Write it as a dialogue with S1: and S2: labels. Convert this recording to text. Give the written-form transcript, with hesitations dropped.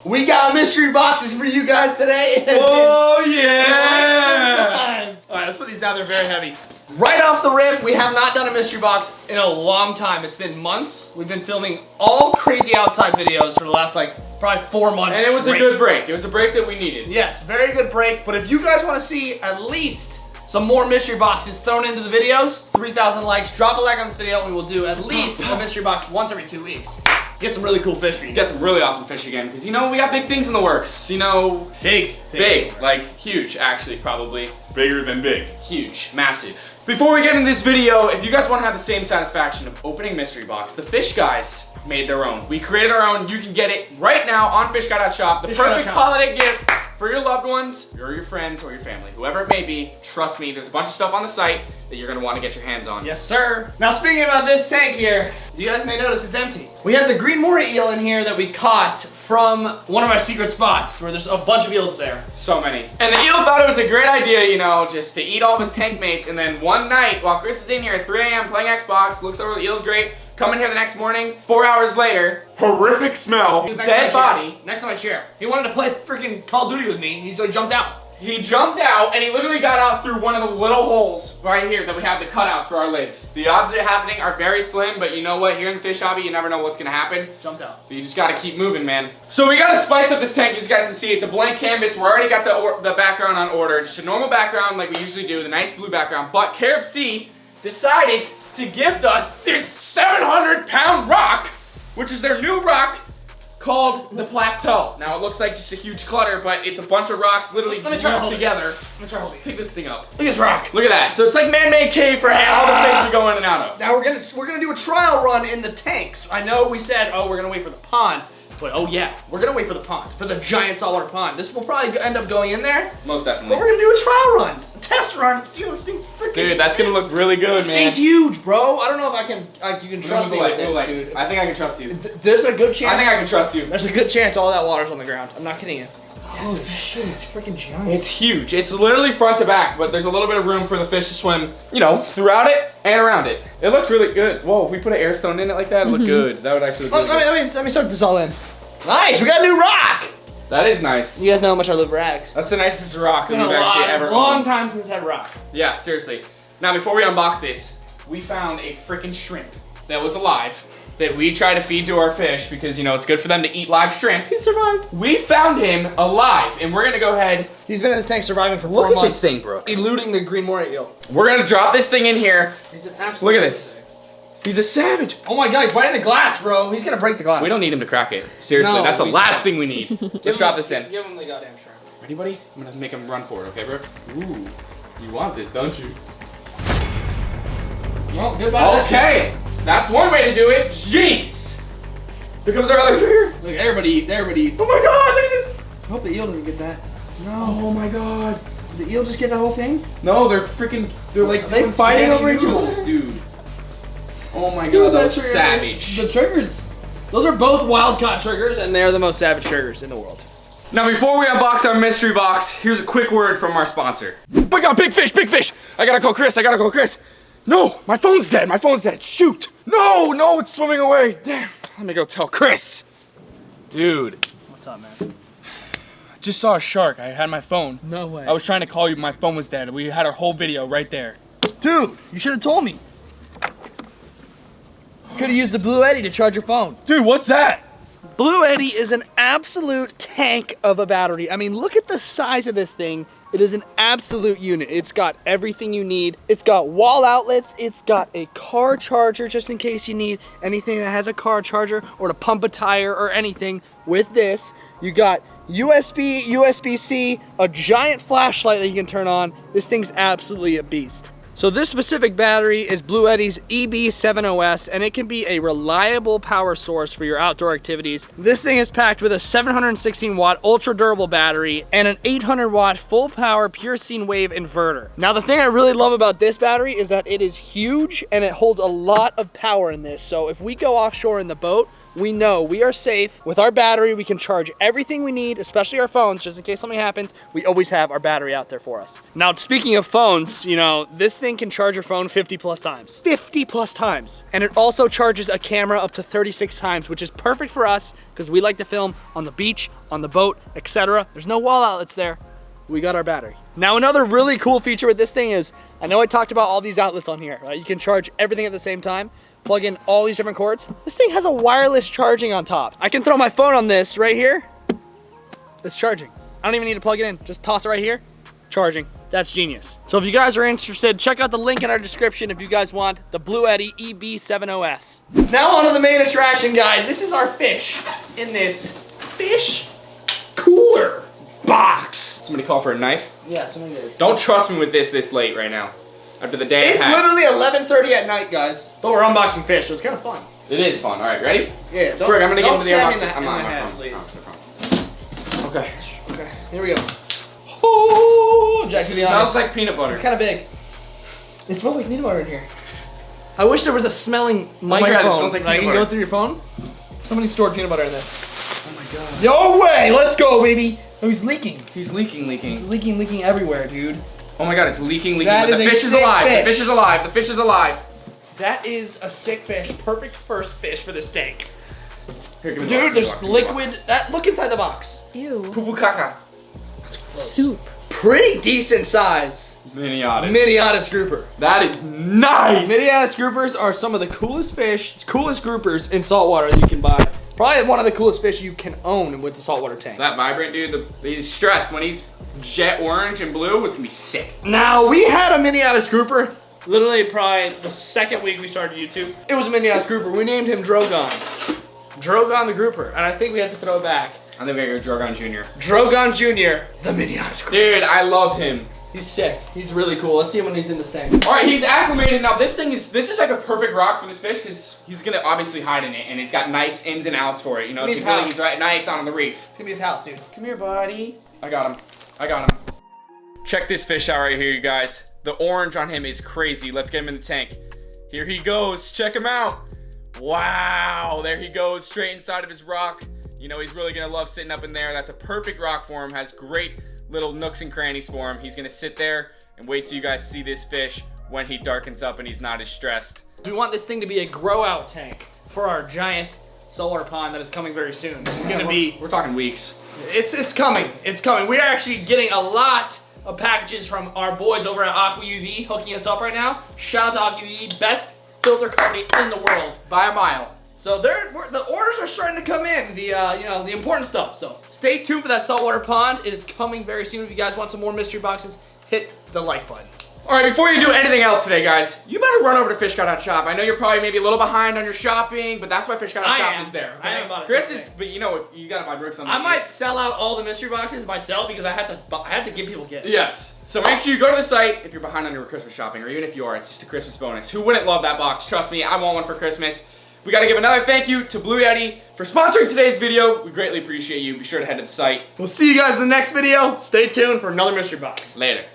S1: We got mystery boxes for you guys today.
S2: Oh yeah! Alright, let's put these down, they're very heavy.
S1: Right off the rip, we have not done a mystery box in a long time. It's been months. We've been filming all crazy outside videos for the last probably 4 months.
S2: And it was a good break. It was a break that we needed.
S1: Yes, very good break. But if you guys want to see at least some more mystery boxes thrown into the videos, 3,000 likes, drop a like on this video and we will do at least a mystery box once every 2 weeks. Get some really cool fish for you.
S2: Get some really awesome fish again, because you know, we got big things in the works. You know, big, like huge actually, probably. Bigger than big. Huge, massive. Before we get into this video, if you guys want to have the same satisfaction of opening mystery box, the Fish Guys made their own. We created our own. You can get it right now on fishguy.shop. The perfect holiday gift for your loved ones, or your friends, or your family, whoever it may be. Trust me, there's a bunch of stuff on the site that you're gonna want to get your hands on.
S1: Yes, sir. Now, speaking about this tank here, you guys may notice it's empty. We have the green moray eel in here that we caught from one of our secret spots where there's a bunch of eels there.
S2: So many. And the eel thought it was a great idea, you know, just to eat all of his tank mates, and then one night, while Chris is in here at 3 a.m. playing Xbox, looks over the eel's great, come in here the next morning, 4 hours later, horrific smell, dead body.
S1: Next to my chair. He wanted to play freaking Call of Duty with me. He jumped out.
S2: He jumped out and he literally got out through one of the little holes right here that we have the cutouts for our lids. The odds of it happening are very slim, but you know what? Here in the fish hobby, you never know what's gonna happen.
S1: Jumped out.
S2: But you just gotta keep moving, man. So we gotta spice up this tank. As you guys can see, it's a blank canvas. We already got the background on order. Just a normal background like we usually do, the nice blue background. But KFC decided to gift us this 700-pound rock, which is their new rock, called the Plateau. Now it looks like just a huge clutter, but it's a bunch of rocks literally
S1: Let me try to hold
S2: together.
S1: Let me try holding it.
S2: Pick this thing up.
S1: Look at this rock.
S2: Look at that. So it's like man-made cave for all the fish to go in and out of.
S1: Now we're gonna do a trial run in the tanks. I know we said, oh, we're gonna wait for the pond, but oh yeah, we're gonna wait for the pond, for the giant saltwater pond. This will probably end up going in there.
S2: Most
S1: But
S2: definitely.
S1: we're gonna do a trial run, a test run. See this thing freaking.
S2: Dude, that's gonna look really good, man.
S1: It's huge, bro. I don't know if you can trust me with this, dude.
S2: I think I can trust you.
S1: There's a good chance.
S2: I think I can trust you.
S1: There's a good chance all that water's on the ground. I'm not kidding you. Oh, it's freaking giant.
S2: It's huge. It's literally front to back, but there's a little bit of room for the fish to swim, you know, throughout it and around it. It looks really good. Whoa, if we put an air stone in it like that, it'd look good. That would actually look really good.
S1: Let me soak this all in. Nice, we got a new rock.
S2: That is nice.
S1: You guys know how much I love rags.
S2: That's the nicest rock
S1: It's
S2: that
S1: been
S2: we've actually ever
S1: long
S2: owned.
S1: time since I had rock.
S2: Yeah, seriously. Now, before we unbox this, we found a freaking shrimp that was alive that we try to feed to our fish because, you know, it's good for them to eat live shrimp. He survived. We found him alive, and we're gonna go ahead.
S1: He's been in this tank surviving for 4
S2: Look at
S1: months.
S2: this thing, bro.
S1: Eluding the green moray eel.
S2: We're gonna drop this thing in here.
S1: He's an absolute.
S2: Look at this. He's a savage.
S1: Oh my god, he's biting the glass, bro. He's gonna break the glass.
S2: We don't need him to crack it. Seriously,
S1: No,
S2: that's the
S1: we
S2: last
S1: don't.
S2: thing we need. Let's drop this in.
S1: Give him the goddamn shrimp.
S2: Ready, buddy? I'm gonna make him run for it, okay, bro? Ooh, you want this, don't you?
S1: Well, goodbye.
S2: Okay, that's one way to do it. Jeez. Here comes our other trigger.
S1: Look, everybody eats. Everybody eats.
S2: Oh my god, look at this.
S3: I hope the eel doesn't get that. No.
S2: Oh my god.
S3: Did the eel just get that whole thing?
S2: No, they're freaking, they're like
S3: Are they
S2: doing
S3: fighting
S2: spaghetti
S3: over each
S2: noodles,
S3: other?
S2: dude. Oh my
S1: Dude,
S2: god, that was
S1: trigger-
S2: savage.
S1: The triggers. Those are both wild caught triggers, and they're the most savage triggers in the world.
S2: Now, before we unbox our mystery box, here's a quick word from our sponsor. We got big fish, big fish. I gotta call Chris, I gotta call Chris. No, my phone's dead, my phone's dead. Shoot. No, it's swimming away. Damn, let me go tell Chris. Dude,
S1: What's up, man?
S2: I just saw a shark. I had my phone.
S1: No way.
S2: I was trying to call you, my phone was dead. We had our whole video right there.
S1: Dude, you should have told me. Could have used the Blue Eddy to charge your phone.
S2: Dude, what's that?
S1: Blue Eddy is an absolute tank of a battery. I mean, look at the size of this thing. It is an absolute unit. It's got everything you need. It's got wall outlets. It's got a car charger just in case you need anything that has a car charger or to pump a tire or anything. With this, you got USB, USB-C, a giant flashlight that you can turn on. This thing's absolutely a beast. So this specific battery is Blue Eddy's EB7OS, and it can be a reliable power source for your outdoor activities. This thing is packed with a 716 watt ultra durable battery and an 800 watt full power pure sine wave inverter. Now the thing I really love about this battery is that it is huge and it holds a lot of power in this. So if we go offshore in the boat, we know we are safe with our battery. We can charge everything we need, especially our phones, just in case something happens. We always have our battery out there for us. Now, speaking of phones, you know, this thing can charge your phone 50 plus times. 50 plus times. And it also charges a camera up to 36 times, which is perfect for us because we like to film on the beach, on the boat, etc. There's no wall outlets there. We got our battery. Now, another really cool feature with this thing is, I know I talked about all these outlets on here, right? You can charge everything at the same time, plug in all these different cords. This thing has a wireless charging on top. I can throw my phone on this right here. It's charging. I don't even need to plug it in. Just toss it right here, charging. That's genius. So if you guys are interested, check out the link in our description if you guys want the Bluetti EB70S. Now on to the main attraction, guys. This is our fish in this fish cooler box.
S2: Somebody call for a knife?
S1: Yeah, somebody did.
S2: Don't trust me with this late right now. After the day
S1: It's literally 11:30 at night, guys. But we're unboxing fish, so it's kind of fun.
S2: It is fun. All right, ready?
S1: Yeah, don't,
S2: Greg, I'm gonna get
S1: don't
S2: into the
S1: stab me
S2: unboxing. I'm not,
S1: in the
S2: I
S1: head,
S2: promise,
S1: please.
S2: I promise. Okay.
S1: Okay, here we go. Oh, Jack, to be
S2: Smells
S1: honest,
S2: like peanut butter.
S1: it's kind of big. It smells like peanut butter in here. I wish there was a smelling
S2: my God, it
S1: microphone
S2: smells like
S1: that I
S2: peanut
S1: can go
S2: butter.
S1: through your phone. Somebody stored peanut butter in this.
S2: Oh my God.
S1: No way! Let's go, baby! Oh, he's leaking.
S2: He's leaking.
S1: It's leaking everywhere, dude.
S2: Oh my God, it's leaking.
S1: That
S2: But the
S1: is a
S2: fish is
S1: sick
S2: alive.
S1: fish.
S2: The fish is alive. The fish is alive.
S1: That is a sick fish. Perfect first fish for this tank.
S2: Here, give me the
S1: Dude,
S2: box, give me the
S1: there's
S2: box, give me the box.
S1: liquid. Look inside the box.
S4: Ew.
S2: Poo-poo caca.
S4: Soup.
S1: Pretty decent size.
S2: Miniotis.
S1: Miniotis grouper.
S2: That is nice.
S1: Miniotis groupers are some of the coolest fish, coolest groupers in saltwater that you can buy. Probably one of the coolest fish you can own with the saltwater tank.
S2: That vibrant dude, he's stressed. When he's jet orange and blue, it's gonna be sick.
S1: Now, we had a Miniotis grouper. Literally, probably the second week we started YouTube. It was a Miniotis grouper. We named him Drogon. Drogon the grouper. And I think we have to throw it back.
S2: I think we got Drogon Jr.
S1: Drogon Jr., the Miniotis grouper.
S2: Dude, I love him.
S1: He's sick. He's really cool. Let's see him when he's in this tank.
S2: All right, he's acclimated. Now this is like a perfect rock for this fish because he's gonna obviously hide in it, and it's got nice ins and outs for it. You know,
S1: It's
S2: it's
S1: gonna be
S2: feeling
S1: his
S2: he's right nice on the reef.
S1: It's gonna be his house, dude.
S2: Come here, buddy. I got him. Check this fish out right here, you guys. The orange on him is crazy. Let's get him in the tank. Here he goes. Check him out. Wow, there he goes, straight inside of his rock. You know, he's really gonna love sitting up in there. That's a perfect rock for him. Has great little nooks and crannies for him. He's gonna sit there and wait till you guys see this fish when he darkens up and he's not as stressed.
S1: We want this thing to be a grow out tank for our giant solar pond that is coming very soon. It's gonna be,
S2: We're talking weeks.
S1: it's coming. It's coming. We're actually getting a lot of packages from our boys over at Aqua UV hooking us up right now. Shout out to Aqua UV, best filter company in the world by a mile. So the orders are starting to come in, the important stuff. So stay tuned for that saltwater pond. It is coming very soon. If you guys want some more mystery boxes, hit the like button.
S2: All right, before you do anything else today, guys, you better run over to FishGod.shop. I know you're probably maybe a little behind on your shopping, but that's why
S1: I
S2: FishGod.shop
S1: am.
S2: is there.
S1: I am about to
S2: Chris
S1: say
S2: is, but you know, you gotta buy Brooks something.
S1: I might sell out all the mystery boxes myself because I have to give people gifts.
S2: Yes. So make sure you go to the site if you're behind on your Christmas shopping, or even if you are, it's just a Christmas bonus. Who wouldn't love that box? Trust me, I want one for Christmas. We gotta give another thank you to Blue Yeti for sponsoring today's video. We greatly appreciate you. Be sure to head to the site.
S1: We'll see you guys in the next video. Stay tuned for another mystery box.
S2: Later.